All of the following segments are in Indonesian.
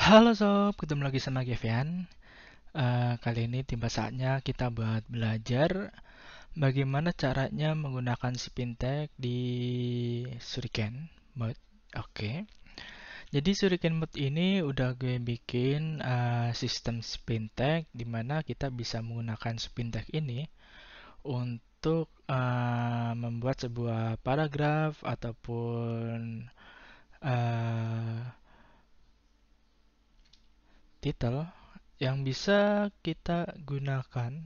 Halo sob, ketemu lagi sama Gevian. Kali ini tiba saatnya kita buat belajar bagaimana caranya menggunakan Spintack di Shuriken Mode. Oke, jadi Shuriken Mode ini udah gue bikin sistem Spintack di mana kita bisa menggunakan Spintack ini untuk membuat sebuah paragraf ataupun uh, title yang bisa kita gunakan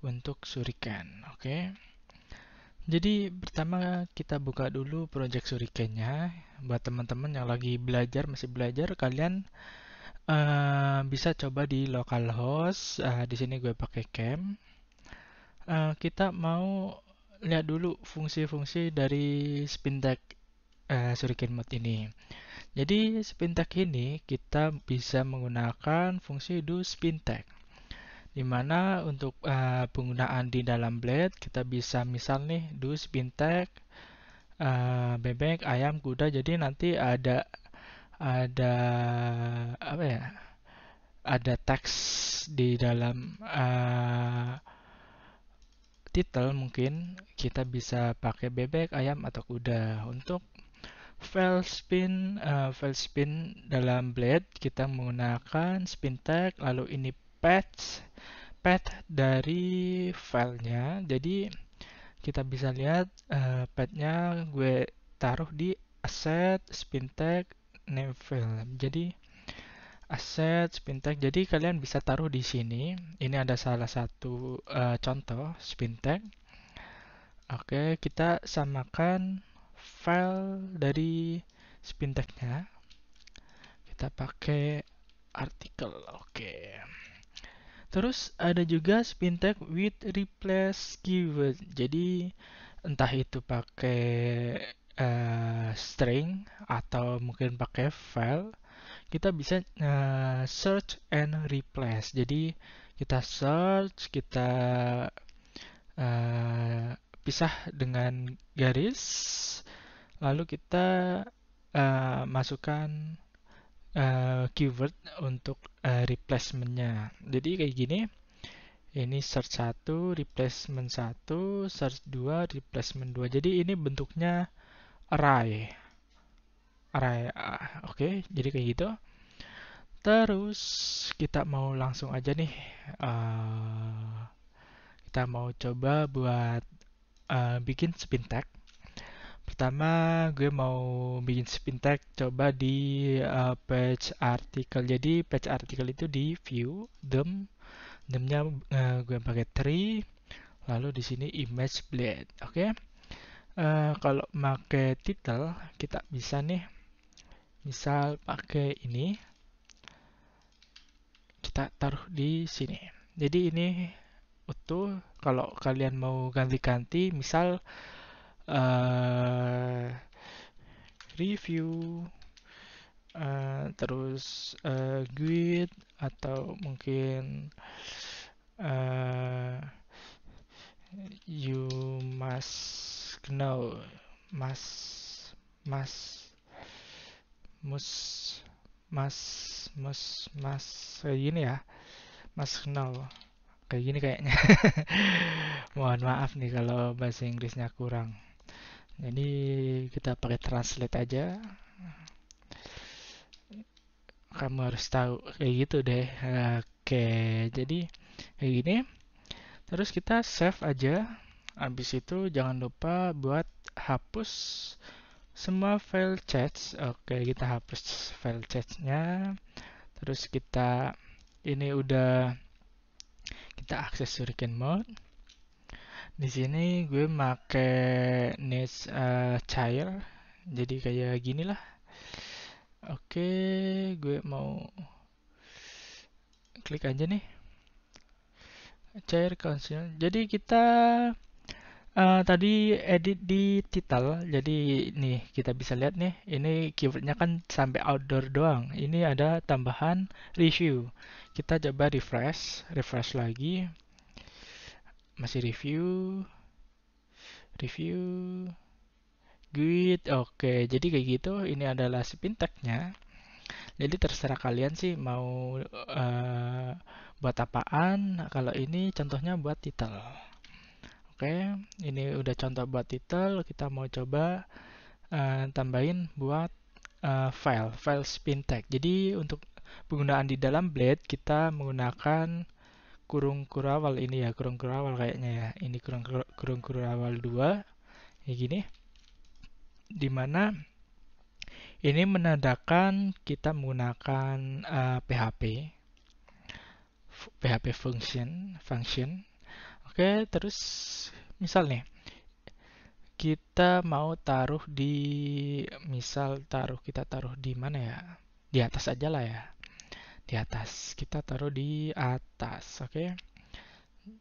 untuk Shuriken. Oke. Jadi pertama kita buka dulu project Shurikennya. Buat teman-teman yang lagi belajar, masih belajar, kalian bisa coba di localhost. Di sini gue pakai cam. Kita mau lihat dulu fungsi-fungsi dari Spintack Shuriken Mode ini. Jadi Spintack ini kita bisa menggunakan fungsi do Spintack. Di mana untuk penggunaan di dalam blade kita bisa misal nih do Spintack bebek, ayam, kuda. Jadi nanti ada apa ya? Ada teks di dalam title, mungkin kita bisa pakai bebek, ayam atau kuda. Untuk file spin dalam blade kita menggunakan Spintack, lalu ini path dari filenya. Jadi kita bisa lihat path-nya gue taruh di asset Spintack name file. Jadi asset Spintack. Jadi kalian bisa taruh di sini. Ini ada salah satu contoh Spintack. Oke, kita samakan file dari Spintack-nya. Kita pakai artikel. Oke. Terus ada juga Spintack with replace keyword. Jadi entah itu pakai string atau mungkin pakai file, kita bisa search and replace. Jadi kita search, kita pisah dengan garis, lalu kita masukkan keyword untuk replacementnya. Jadi kayak gini. Ini search 1, replacement 1, search 2, replacement 2. Jadi ini bentuknya array. Oke, jadi kayak gitu. Terus kita mau langsung aja nih. Kita mau coba buat bikin Spintack. Pertama, gue mau bikin Spintack coba di page article. Jadi page article itu di view, theme-nya gue pakai tree. Lalu di sini image blade. Oke. Kalau pakai title kita bisa nih, misal pakai ini, kita taruh di sini. Jadi ini utuh. Kalau kalian mau ganti-ganti, misal uh, review, terus guide, atau mungkin uh, you must know, must must mus mas mas kayak gini ya, must know kayak gini kayaknya. Mohon maaf nih kalau bahasa Inggrisnya kurang. Jadi kita pakai translate aja. Kamu harus tahu kayak gitu deh. Oke, jadi kayak gini. Terus kita save aja. Habis itu jangan lupa buat hapus semua file chats. Oke, kita hapus file chatsnya. Terus ini udah kita akses Shuriken Mode. Di sini gue make needs child. Jadi kayak gini lah. Oke, gue mau klik aja nih. Child console. Jadi kita tadi edit di title. Jadi nih kita bisa lihat nih. Ini keywordnya kan sampai outdoor doang. Ini ada tambahan review. Kita coba refresh lagi. Masih review, good. Oke, jadi kayak gitu. Ini adalah Spintack-nya. Jadi terserah kalian sih mau buat apaan. Kalau ini contohnya buat title. Oke, ini udah contoh buat title. Kita mau coba tambahin buat file spin tag. Jadi untuk penggunaan di dalam Blade kita menggunakan kurung kurawal ini ya, kurung kurawal kayaknya ya. Ini kurung kurawal 2 kayak gini. Dimana ini menandakan kita menggunakan PHP function. Oke, terus misal nih kita mau taruh di kita taruh di mana ya? Di atas aja lah ya. Di atas. Kita taruh di atas, oke?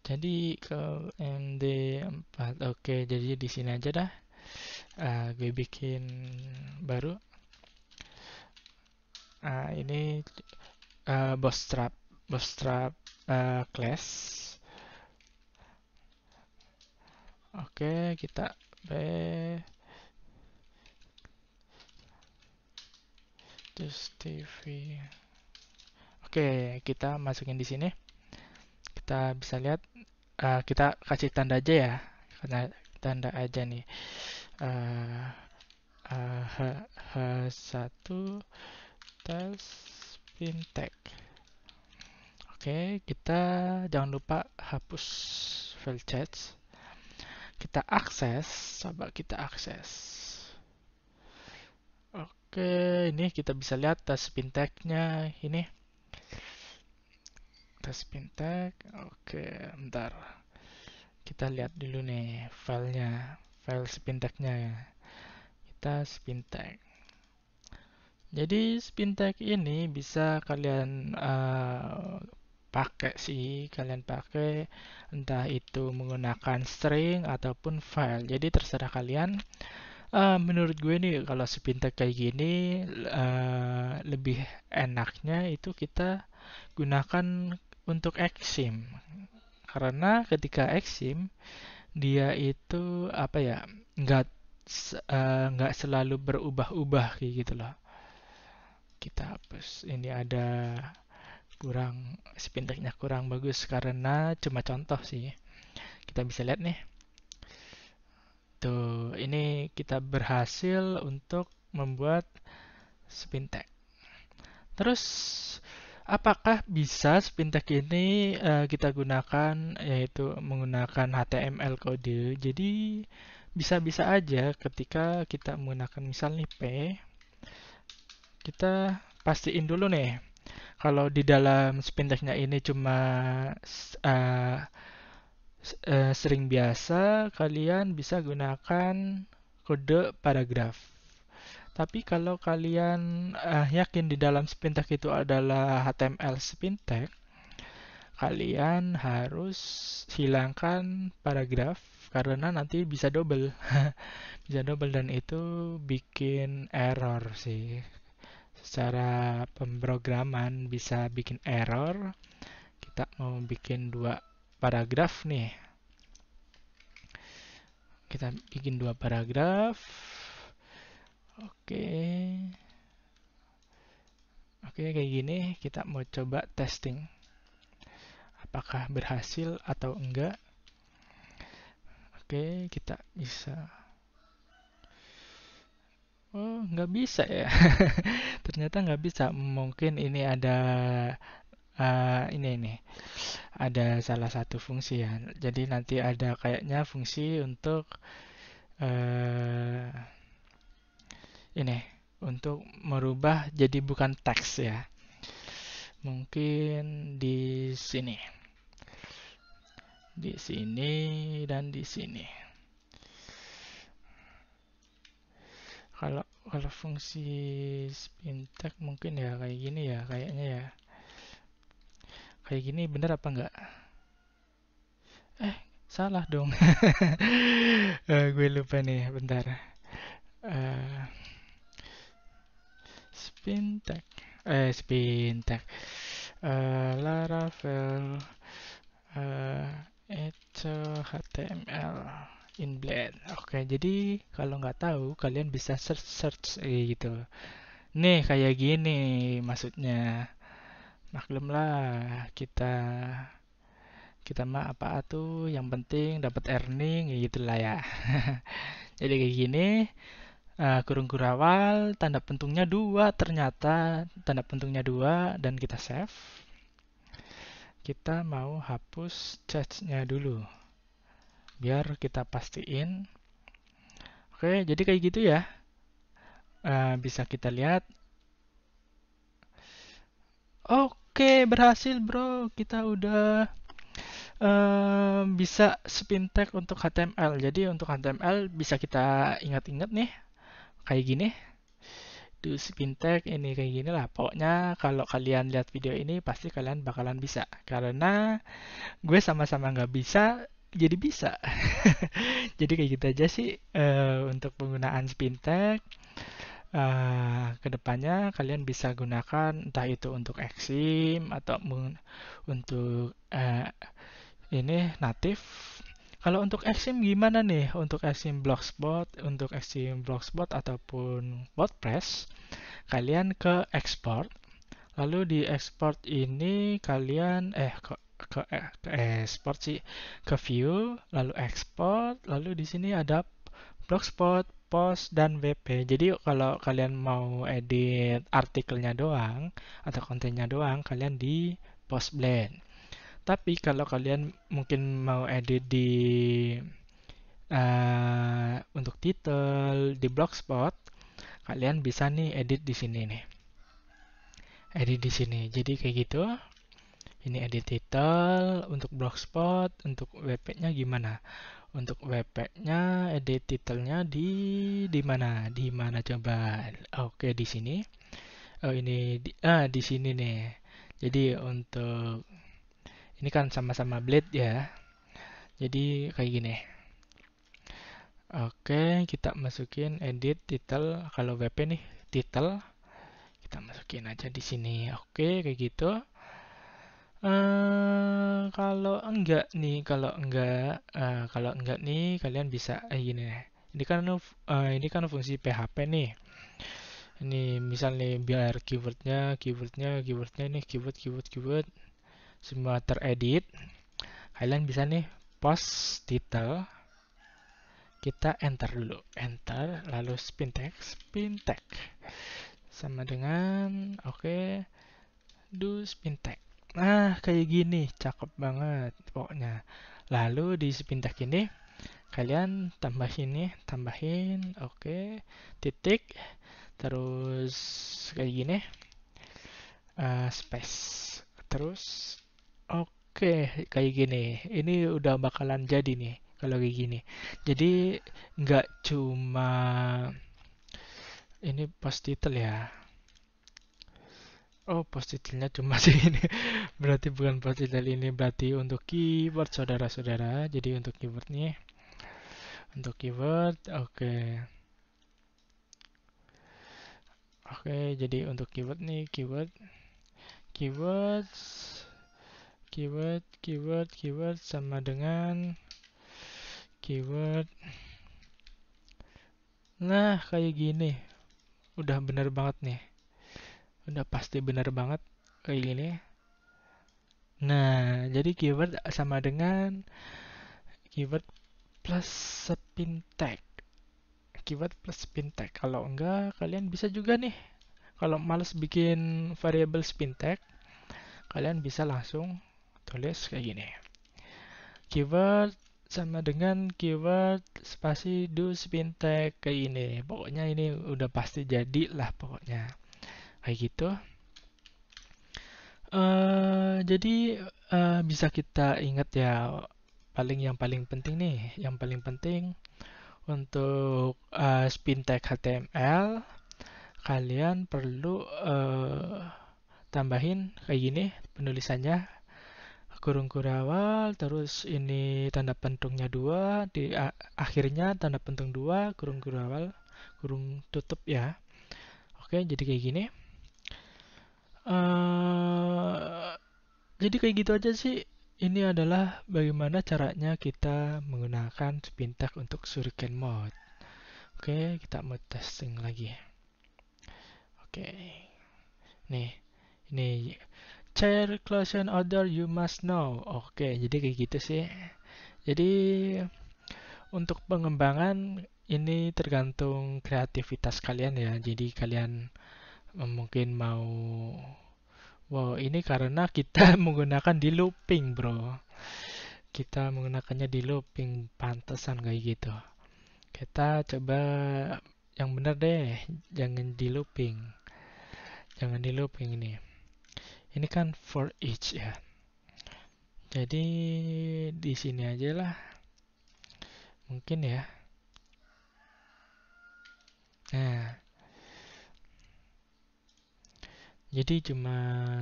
Jadi ke MD4. Oke, jadi di sini aja dah. Gue bikin baru. Ini bootstrap class. Oke, kita terus TV. Oke, kita masukin di sini. Kita bisa lihat, kita kasih tanda aja ya, karena tanda aja nih. Uh, H1 tes fintech. Oke, kita jangan lupa hapus file chat. Kita akses, coba kita akses. Oke, ini kita bisa lihat tes fintech-nya ini. Tes fintech. Oke, bentar. Kita lihat dulu nih filenya, file fintech-nya ya. Kita fintech. Jadi spintek ini bisa kalian pakai sih, kalian pakai entah itu menggunakan string ataupun file. Jadi terserah kalian. Menurut gue nih kalau spintek kayak gini lebih enaknya itu kita gunakan untuk Exim. Karena ketika Exim dia itu apa ya, nggak selalu berubah-ubah kayak gitu loh. Kita hapus. Ini ada kurang spinteknya kurang bagus karena cuma contoh sih. Kita bisa lihat nih. Tuh, ini kita berhasil untuk membuat spintek. Terus apakah bisa spintek ini kita gunakan yaitu menggunakan HTML kode? Jadi bisa-bisa aja ketika kita menggunakan misal nih kita pastiin dulu nih kalau di dalam spinteknya ini cuma uh, string biasa, kalian bisa gunakan kode paragraf. Tapi kalau kalian yakin di dalam spintek itu adalah HTML spintek, kalian harus hilangkan paragraf karena nanti bisa double. Bisa double dan itu bikin error sih. Secara pemrograman bisa bikin error. Kita mau bikin dua paragraf nih. Kita bikin dua paragraf. Oke. Oke, kayak gini. Kita mau coba testing. Apakah berhasil atau enggak. Oke, kita bisa. Oh, nggak bisa ya. Ternyata nggak bisa. Mungkin ini ada ini. Ada salah satu fungsi ya. Jadi nanti ada kayaknya fungsi untuk uh, ini untuk merubah jadi bukan teks ya. Mungkin di sini. Di sini dan di sini. Kalau fungsi spintek mungkin ya kayak gini ya kayaknya ya. Kayak gini bener apa enggak? Salah dong. Gue lupa nih, bentar. Uh, spintek. Spintek. Laravel itu HTML in Blade. Oke, jadi kalau nggak tahu kalian bisa search gitu. Nih kayak gini maksudnya. Maklumlah kita kita mah apa tuh yang penting dapat earning ya gitulah ya. Jadi kayak gini, kurung kurawal, tanda pentungnya dua ternyata, tanda pentungnya dua dan kita save. Kita mau hapus chatnya dulu, biar kita pastiin. Oke, jadi kayak gitu ya. Bisa kita lihat. Oke, berhasil bro. Kita udah bisa spin tag untuk HTML. Jadi untuk HTML bisa kita ingat-ingat nih, kayak gini. Do spin tag ini kayak gini lah. Pokoknya kalau kalian lihat video ini pasti kalian bakalan bisa. Karena gue sama-sama nggak bisa, jadi bisa. Jadi kayak gitu aja sih untuk penggunaan spin tag. Kedepannya kalian bisa gunakan entah itu untuk Exim atau untuk ini natif. Kalau untuk Exim gimana nih? Untuk Exim Blogspot ataupun WordPress, kalian ke export. Lalu di export ini kalian ke export sih, ke view, lalu export, lalu di sini ada Blogspot, post, dan WP. Jadi kalau kalian mau edit artikelnya doang atau kontennya doang, kalian di Postblend. Tapi kalau kalian mungkin mau edit di untuk title di Blogspot, kalian bisa nih edit di sini nih. Edit di sini. Jadi kayak gitu. Ini edit title untuk Blogspot, untuk WP-nya gimana? Untuk WP-nya edit titelnya di mana? Di mana coba? Oke, di sini. Oh, ini di sini nih. Jadi untuk ini kan sama-sama blade ya. Jadi kayak gini. Oke, kita masukin edit title. Kalau WP nih, title kita masukin aja di sini. Oke, kayak gitu. Kalau enggak nih, kalian bisa gini. Ini kan fungsi PHP nih. Ini misalnya biar keywordnya ini keyword semua teredit. Kalian bisa nih post title. Kita enter dulu, enter, lalu spin tag sama dengan do spin tag. Nah, kayak gini, cakep banget pokoknya. Lalu di spin tag ini kalian tambahin, titik, terus kayak gini, space, terus kayak gini. Ini udah bakalan jadi nih kalau kayak gini. Jadi nggak cuma ini post title ya. Oh, post titelnya cuma sih ini. Berarti bukan post title ini, berarti untuk keyword saudara-saudara. Jadi untuk keyword nih. Untuk keyword, jadi untuk keyword nih, keyword sama dengan keyword. Nah, kayak gini. Udah bener banget nih. Udah pasti bener banget kayak gini. Nah, jadi keyword sama dengan keyword plus spin tag. Keyword plus spin tag. Kalau enggak, kalian bisa juga nih. Kalau males bikin variable spin tag, kalian bisa langsung tulis kayak gini. Keyword sama dengan keyword spasi do spin tag kayak ini. Pokoknya ini udah pasti jadi lah pokoknya. Kayak gitu. Jadi bisa kita ingat ya, yang paling penting nih, yang paling penting untuk spin tag HTML, kalian perlu tambahin kayak gini penulisannya, kurung kurawal, terus ini tanda pentungnya dua, di akhirnya tanda pentung dua, kurung kurawal, kurung tutup ya. Oke, jadi kayak gini. Jadi kayak gitu aja sih. Ini adalah bagaimana caranya kita menggunakan spin tag untuk Shuriken Mode. Oke, kita mau testing lagi. Oke. Nih, ini chair closure order you must know. Oke, jadi kayak gitu sih. Jadi untuk pengembangan ini tergantung kreativitas kalian ya. Jadi kalian mungkin mau, wow, ini karena kita menggunakan di looping, bro. Kita menggunakannya di looping, pantesan kayak gitu. Kita coba yang benar deh, jangan di looping. Jangan di looping ini. Ini kan for each ya. Jadi di sini aja lah. Mungkin ya. Nah, jadi cuma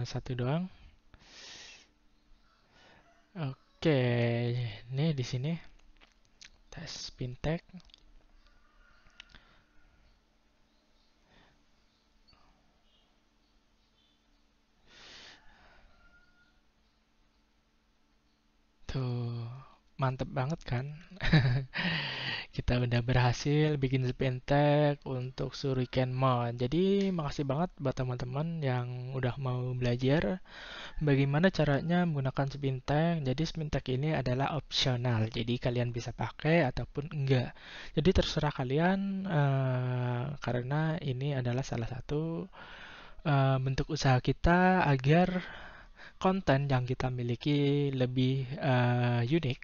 satu doang. Oke, ini di sini tes fintech. Tuh, mantep banget kan? Kita udah berhasil bikin fintech untuk Shuriken Mod. Jadi, makasih banget buat teman-teman yang udah mau belajar bagaimana caranya menggunakan Spintax. Jadi Spintax ini adalah opsional. Jadi kalian bisa pakai ataupun enggak. Jadi terserah kalian karena ini adalah salah satu bentuk usaha kita agar konten yang kita miliki lebih unik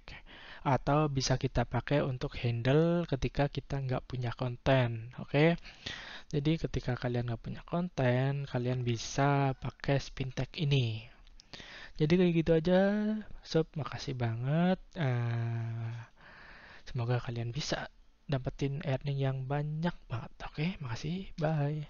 atau bisa kita pakai untuk handle ketika kita nggak punya konten. Oke, jadi ketika kalian nggak punya konten, kalian bisa pakai Spintax ini. Jadi kayak gitu aja, sob. Makasih banget. Semoga kalian bisa dapetin earning yang banyak banget. Oke, makasih. Bye.